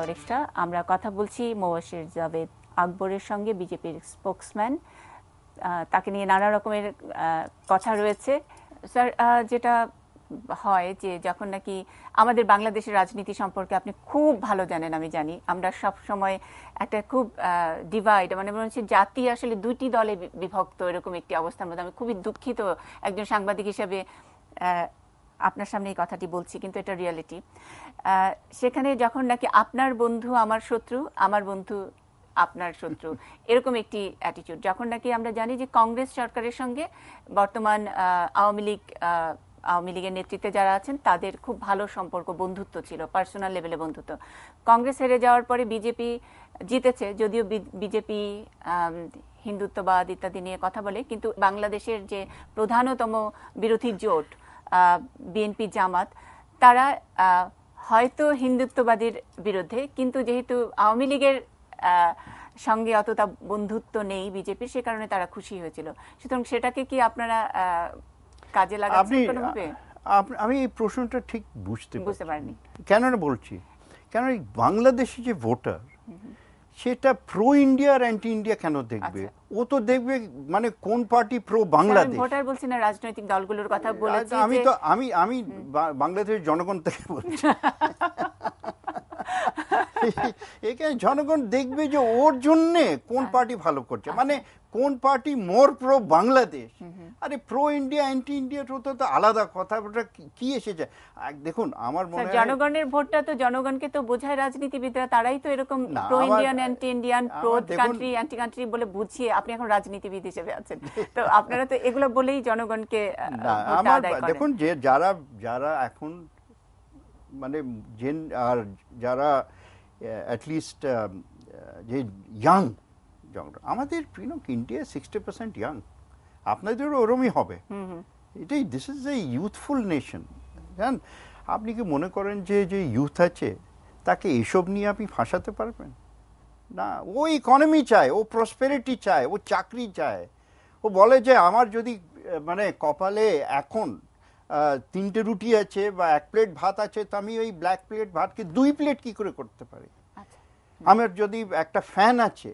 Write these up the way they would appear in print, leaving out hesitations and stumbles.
Hour extra. আমরা কথা বলছি মোবাশ্বের জাভেদ আকবরের সঙ্গে, বিজেপির স্পোকসম্যান। তাকে নিয়ে নানা রকমের কথা রয়েছে। স্যার, যেটা হয় যে যখন নাকি আমাদের বাংলাদেশের রাজনীতি সম্পর্কে আপনি খুব ভালো জানেন, আমি জানি, আমরা সব সময় একটা খুব ডিভাইড, মানে মনে হচ্ছে জাতি আসলে দুটি দলে বিভক্ত, এরকম একটি অবস্থার মধ্যে। আমি খুবই দুঃখিত একজন সাংবাদিক হিসেবে আপনার সামনে এই কথাটি বলছি, কিন্তু এটা রিয়ালিটি। সেখানে যখন নাকি আপনার বন্ধু আমার শত্রু, আমার বন্ধু আপনার শত্রু, এরকম একটি অ্যাটিটিউড, যখন নাকি আমরা জানি যে কংগ্রেস সরকারের সঙ্গে বর্তমান আওয়ামী লীগের নেতৃত্বে যারা আছেন তাদের খুব ভালো সম্পর্ক, বন্ধুত্ব ছিল, পার্সোনাল লেভেলে বন্ধুত্ব। কংগ্রেস হেরে যাওয়ার পরে বিজেপি জিতেছে, যদিও বিজেপি হিন্দুত্ববাদ ইত্যাদি নিয়ে কথা বলে, কিন্তু বাংলাদেশের যে প্রধানতম বিরোধী জোট বিএনপি জামাত, তারা হয়তো হিন্দুত্ববাদীর বিরুদ্ধে, কিন্তু যেহেতু আওয়ামী লীগের সঙ্গে অতটা বন্ধুত্ব নেই বিজেপির, সে কারণে তারা খুশি হয়েছিল। সুতরাং সেটাকে কি আপনারা কাজে লাগাচ্ছেন কোনোভাবে? আমি এই প্রশ্নটা ঠিক বুঝতে পারিনি। কেন বলছি, কেন বাংলাদেশে যে ভোটার, সেটা প্রো ইন্ডিয়া আর অ্যান্টি ইন্ডিয়া কেন দেখবে? ও তো দেখবে মানে কোন পার্টি প্রো বাংলাদেশ। ভোটার বলছি না, রাজনৈতিক দলগুলোর কথা বলেছি। আমি বাংলাদেশের জনগণ থেকে বলছি। এখানে জনগণ দেখবে যে ওর জন্য কোন পার্টি ভালো করছে, মানে কোন পার্টি মোর প্রো বাংলাদেশ। আরে প্রো ইন্ডিয়া অ্যান্টি ইন্ডিয়া তো আলাদা কথা, ওটা কি এসেছে। দেখুন, আমার মনে হয় জনগণের ভোটটা তো জনগণকে তো বোঝায় রাজনীতিবিদরা, তারাই তো এরকম pro Indian anti Indian, pro country anti country বলে বুঝিয়ে। আপনি এখন রাজনীতিবিদ হিসেবে আছেন, তো আপনারা তো এগুলো বলেই জনগণকে ভোটটা আদায় করেন। দেখুন, যে যারা এখন মানে আর যারা অ্যাটলিস্ট যে ইয়াং, আমাদের ইন্ডিয়া 60% ইয়াং, আপনাদেরও ওরমই হবে। এটাই, this is a youthful nation. জান, আপনি কি মনে করেন যে ইউথ আছে তাকে এসব নিয়ে আপনি ফাঁসাতে পারবেন? না, ও ইকোনমি চায়, ও প্রসপেরিটি চায়, ও চাকরি চায়। ও বলে যে আমার যদি মানে কপালে এখন 3টে রুটি আছে বা 1 প্লেট ভাত আছে, তো আমি ওই ব্ল্যাক প্লেট ভাতকে 2 প্লেট কি করে করতে পারি? আমার যদি একটা ফ্যান আছে,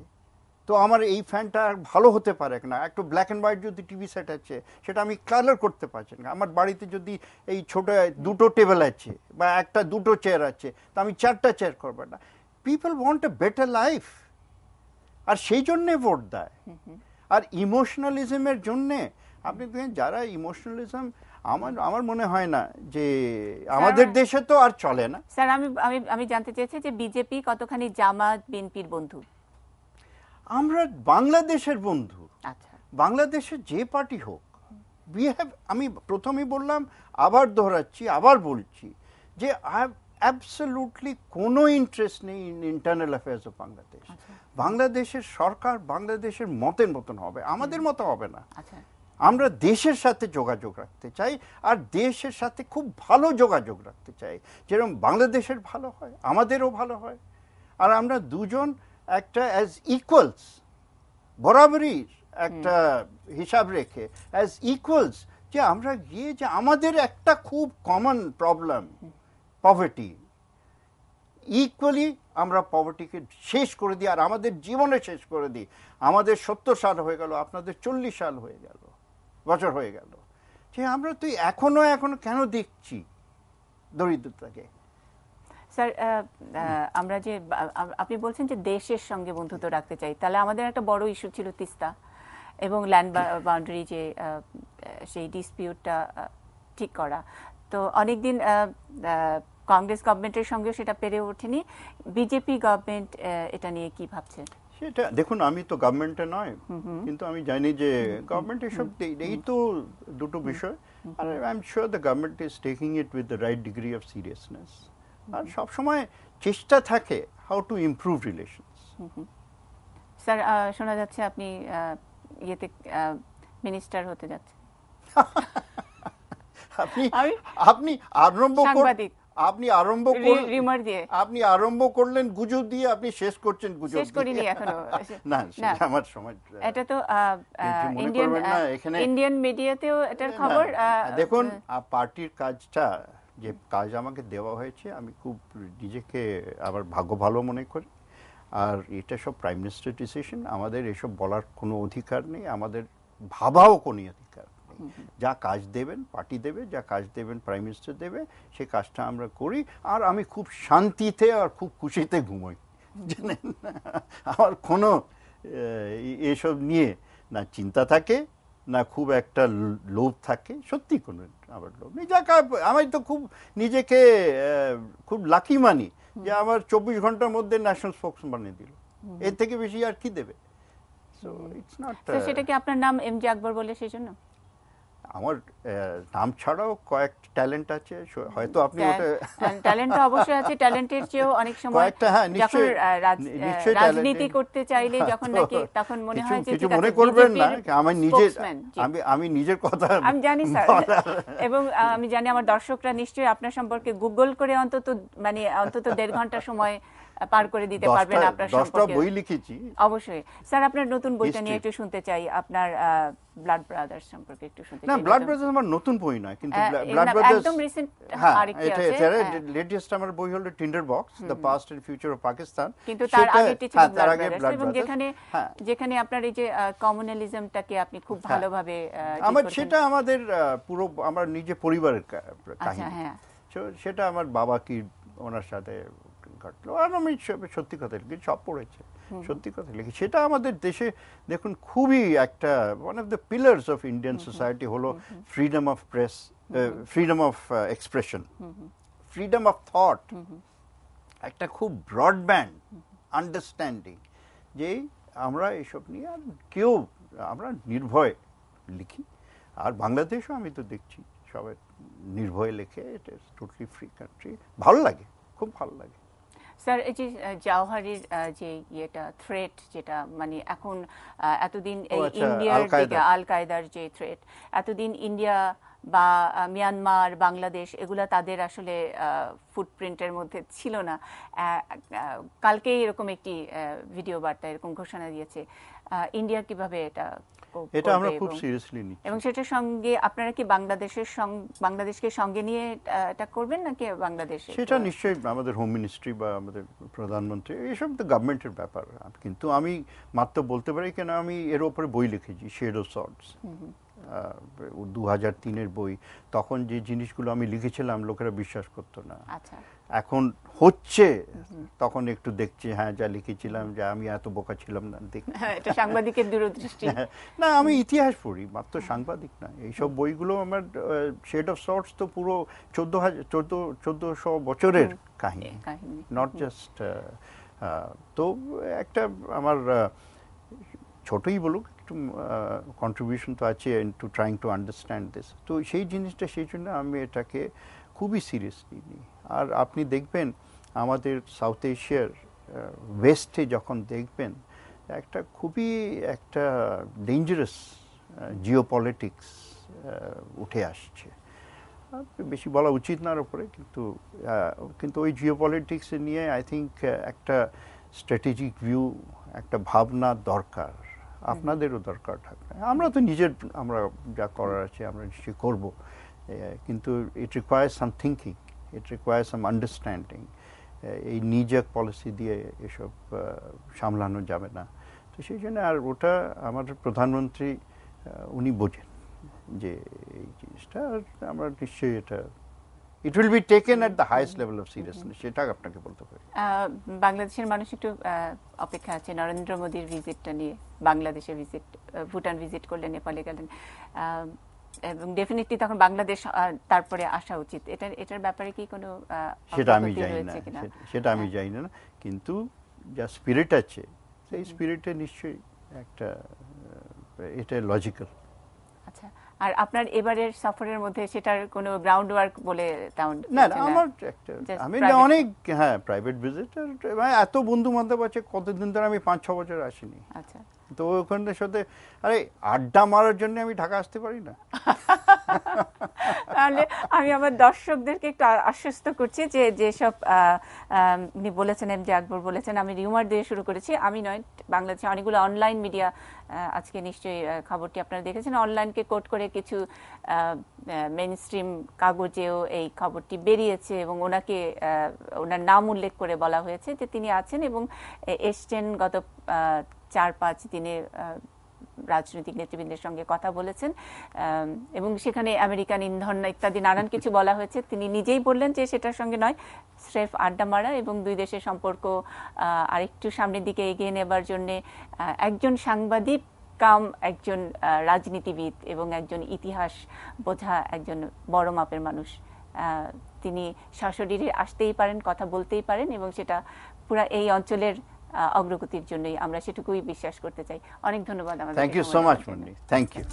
তো আমার এই ফ্যানটা ভালো হতে পারে না। একটু ব্ল্যাক অ্যান্ড হোয়াইট যদি টিভি সেট আছে, সেটা আমি কালার করতে পারছি না। আমার বাড়িতে যদি এই ছোট 2টো টেবিল আছে বা 2টো চেয়ার আছে, তো আমি 4টা চেয়ার করবো না। People want a better life, আর সেই জন্যে ভোট দেয়। আর ইমোশনালিজমের জন্যে আপনি দেখেন, যারা ইমোশনালিজম, আমার মনে হয় না যে আমাদের দেশে তো আর চলে না। স্যার, আমি জানতে চেয়েছি যে বিজেপি কতখানি জামাত বিএনপির বন্ধু? আমরা বাংলাদেশের বন্ধু। আচ্ছা, বাংলাদেশের যে পার্টি হোক, আমি প্রথমেই বললাম, আবার দোহরাচ্ছি, আবার বলছি যে আই হ্যাভ অ্যাবসলিউটলি কোনো ইন্টারেস্ট নেই in internal affairs of Bangladesh. বাংলাদেশের সরকার বাংলাদেশের মতন হবে, আমাদের মতো হবে না। আমরা দেশের সাথে যোগাযোগ রাখতে চাই, আর দেশের সাথে খুব ভালো যোগাযোগ রাখতে চাই, যেরকম বাংলাদেশের ভালো হয়, আমাদেরও ভালো হয়। আর আমরা দুজন একটা অ্যাজ ইকুয়ালস, বরাবরই একটা হিসাব রেখে অ্যাজ ইকুয়ালস, যে আমরা গিয়ে যে আমাদের একটা খুব কমন প্রবলেম পভার্টি, ইকুয়ালি আমরা পভার্টিকে শেষ করে দিই, আর আমাদের জীবনে শেষ করে দিই। আমাদের 70 সাল হয়ে গেল, আপনাদের 40 সাল হয়ে গেল, বছর হয়ে গেল, যে আমরা তো এখনো কেন দেখছি দরিদ্রতাকে। স্যার, আমরা যে আপনি বলছেন যে দেশের সঙ্গে বন্ধুত্ব রাখতে চাই, তাহলে আমাদের একটা বড় ইস্যু ছিল তিস্তা এবং ল্যান্ড বাউন্ডারি, যে সেই ডিসপিউটটা ঠিক করা। তো অনেকদিন কংগ্রেস গভর্নমেন্টের সঙ্গে সেটা পেরে ওঠেনি। বিজেপি গভর্নমেন্ট এটা নিয়ে কি ভাবছে? সেটা দেখুন, আমি তো গভর্নমেন্টে নয়, কিন্তু আমি জানি যে গভর্নমেন্ট এসব, এই তো দুটো বিষয়, আর I am sure the government is taking it with the right degree of seriousness. আর সবসময় চেষ্টা থাকে how to improve relations. Sir, শোনা যাচ্ছে আপনি ইয়েতে মিনিস্টার হতে যাচ্ছেন। আপনি আরম্ভ করলেন গুজব দিয়ে, আপনি শেষ করছেন গুজব দিয়ে। শেষ করিনি এখনো। না, আমার সময়, এটা তো ইন্ডিয়ান মিডিয়াতেও এটার খবর। দেখুন, পার্টির কাজটা যে কাজ আমাকে দেওয়া হয়েছে আমি খুব নিজেকে আবার ভাগ্য ভালো মনে করি। আর এটা সব প্রাইম মিনিস্টার ডিসিশন, আমাদের এসব বলার কোনো অধিকার নেই, আমাদের ভাবাও কোনো অধিকার নেই। যা কাজ দেবেন পার্টি দেবে, যা কাজ দেবেন প্রাইম মিনিস্টার দেবে, সেই কাজটা আমরা করি। আর আমি খুব শান্তিতে আর খুব খুশিতে ঘুমোই, জানেন। আমার কোনো এসব নিয়ে না চিন্তা থাকে, না খুব একটা লোভ থাকে, সত্যি কোনো আমার লোভ নেই। আমি তো খুব নিজেকে খুব লাকি মানি যে আমার 24 ঘন্টার মধ্যে ন্যাশনাল স্পোকসম্যান বানিয়ে দিল, এর থেকে বেশি আর কি দেবে। So it's not. সেটা কি আপনার নাম এমজে আকবর বলে সেই জন্য? আমার নাম ছাড়াও কয়েক ট্যালেন্ট আছে, হয়তো আপনি ওটা ট্যালেন্ট তো অবশ্যই আছে, ট্যালেন্টের চেয়েও অনেক সময় কয়েকটা, হ্যাঁ, যখন নিশ্চয়ই রাজনীতি করতে চাইলে যখন নাকি তখন মনে হয় যে কিছু ঠিক আছে, মনে করবেন না, BJP-র আমি নিজের কথা আমি জানি স্যার, এবং আমি জানি আমার দর্শকরা নিশ্চয়ই আপনার সম্পর্কে গুগল করে অন্তত 1.5 ঘন্টা সময় পার করে দিতে পারবেন আপনার 10টা সম্পর্কে। বই লিখেছি অবশ্যই স্যার, আপনার নতুন বইটা নিয়ে একটু শুনতে চাই, আপনার ব্লাড ব্রাদার্স সম্পর্কে একটু শুনতে চাই। না, ব্লাড ব্রাদার্স আমার নতুন বই নয়, কিন্তু ব্লাড ব্রাদার্স একদম রিসেন্ট আরেকটি আছে। এটা লেটেস্ট আমার বই হলো tinder box, the past and future of Pakistan. কিন্তু তার আগেটি ছিল ব্লাড ব্রাদার্স, এবং যেখানে আপনার এই যে কমিউনালিজমটাকে আপনি খুব ভালোভাবে আমার সেটা আমাদের পুরো আমার নিজের পরিবারের কাহিনী। সেটা আমার বাবা কি ওনার সাথে ঘটলো, আর আমি সত্যি কথা লিখি, সব পড়েছে, সত্যি কথা লিখি। সেটা আমাদের দেশে দেখুন খুবই একটা one of the pillars of Indian society হলো freedom of press, freedom of expression, freedom of thought, একটা খুব ব্রডব্যান্ড আন্ডারস্ট্যান্ডিং, যে আমরা এসব নিয়ে আর কেউ আমরা নির্ভয় লিখি। আর বাংলাদেশও আমি তো দেখছি সবাই নির্ভয় লেখে, it is totally free country, ভালো লাগে, খুব ভালো লাগে। স্যার, এই যে জাওহারির যে ইয়েটা থ্রেট, যেটা এখন এতদিন এই ইন্ডিয়ার দিকে আল কায়দার যে থ্রেট, এতদিন ইন্ডিয়া বা মিয়ানমার, বাংলাদেশ এগুলা তাদের আসলে ফুটপ্রিন্টের মধ্যে ছিল না। কালকেই এরকম একটি ভিডিও বার্তা এরকম ঘোষণা দিয়েছে। ইন্ডিয়া কিভাবে এটা আমরা খুব সিরিয়াসলি নিচ্ছি, এবং সেটার সঙ্গে আপনারা কি বাংলাদেশকে সঙ্গে নিয়ে এটা করবেন নাকি বাংলাদেশে? সেটা নিশ্চয়ই আমাদের হোম মিনিস্ট্রি বা আমাদের প্রধানমন্ত্রী, এসব তো গভর্নমেন্টের ব্যাপার। কিন্তু আমি মাত্র বলতে পারি কেন, আমি এর উপরে বই লিখেছি, শেড অফ সর্টস, 2003-এর বই। তখন যে জিনিসগুলো আমি লিখেছিলাম লোকেরা বিশ্বাস করতো না, এখন হচ্ছে, তখন একটু দেখছে হ্যাঁ যা লিখেছিলাম, যা আমি এত বোকা ছিলাম না, এটা সাংবাদিকের দূরদৃষ্টি। না, আমি ইতিহাস পড়ি, মাত্র সাংবাদিক না। এইসব বইগুলো আমার শেড অফ সর্টস তো পুরো 1400 বছরের কাহিনী, নট জাস্ট। তো একটা আমার ছোটই বলুক একটু কন্ট্রিবিউশন তো আছে to trying to understand this. তো সেই জিনিসটা, সেই জন্য আমি এটাকে খুবই সিরিয়াসলি নিই। আর আপনি দেখবেন আমাদের সাউথ এশিয়ার ওয়েস্টে যখন দেখবেন একটা খুবই একটা ডেঞ্জারাস জিওপলিটিক্স উঠে আসছে। বেশি বলা উচিত না ওর উপরে, কিন্তু ওই জিওপলিটিক্স নিয়ে আই থিঙ্ক একটা স্ট্র্যাটেজিক ভিউ, একটা ভাবনা দরকার, আপনাদেরও দরকার থাকবে। আমরা তো আমরা যা করার আছে আমরা নিশ্চয়ই করব, কিন্তু it requires some thinking, it requires some understanding. এই নিজক পলিসি দিয়ে এসব সামলানো যাবে না। তো সেই জন্য, আর ওটা আমাদের প্রধানমন্ত্রী উনি বোঝেন যে এই জিনিসটা, আমরা নিশ্চয়ই এটা it will be taken at the highest level of seriousness, সেটা আপনাকে বলতে পারি। বাংলাদেশের মানুষ একটু অপেক্ষা আছে নরেন্দ্র মোদীর ভিজিটটা নিয়ে। বাংলাদেশে ভিজিট, ভুটান ভিজিট করলেন, নেপালে গেলেন, এবং ডেফিনেটলি তখন বাংলাদেশ তারপরে আসা উচিত। এটার ব্যাপারে কি কোনো সেটা আমি জানি না, সেটা আমি জানি না, কিন্তু যা স্পিরিট আছে সেই স্পিরিটে নিশ্চয়ই একটা এটা লজিক্যাল। আচ্ছা, আর আপনার এবারের সফরের মধ্যে সেটার কোনো গ্রাউন্ড ওয়ার্ক বলে না, আমার একটা আমি অনেক প্রাইভেট ভিজিট, এত বন্ধু বান্ধব আছে, কতদিন ধরে আমি 5-6 বছর আসিনি। আচ্ছা, তো ওখানের সাথে আরে আড্ডা মারার জন্য আমি ঢাকা আসতে পারি না। তাহলে আমি আমার দর্শকদেরকে একটু আশ্বস্ত করছি যে যেসব উনি বলেছেন, এম জে আকবর বলেছেন, আমি রিউমার দিয়ে শুরু করেছি, আমি নয়, বাংলাদেশে অনেকগুলো অনলাইন মিডিয়া, আজকে নিশ্চয়ই খবরটি আপনারা দেখেছেন, অনলাইনকে কোট করে কিছু মেইন স্ট্রিম কাগজেও এই খবরটি বেরিয়েছে এবং ওনাকে ওনার নাম উল্লেখ করে বলা হয়েছে যে তিনি আছেন এবং এসছেন, গত 4-5 দিনে রাজনৈতিক নেতৃবৃন্দের সঙ্গে কথা বলেছেন এবং সেখানে আমেরিকান ইন্ধন ইত্যাদি নানান কিছু বলা হয়েছে। তিনি নিজেই বললেন যে সেটার সঙ্গে নয়, স্রেফ আড্ডা মারা এবং দুই দেশের সম্পর্ক আরেকটু সামনের দিকে এগিয়ে নেবার জন্য একজন সাংবাদিক কাম একজন রাজনীতিবিদ এবং একজন ইতিহাস বোঝা একজন বড় মাপের মানুষ, তিনি সশরীরে আসতেই পারেন, কথা বলতেই পারেন এবং সেটা পুরো এই অঞ্চলের অগ্রগতির জন্যই আমরা সেটুকুই বিশ্বাস করতে চাই। অনেক ধন্যবাদ আমাদের। Thank you so much Mondi, thank you.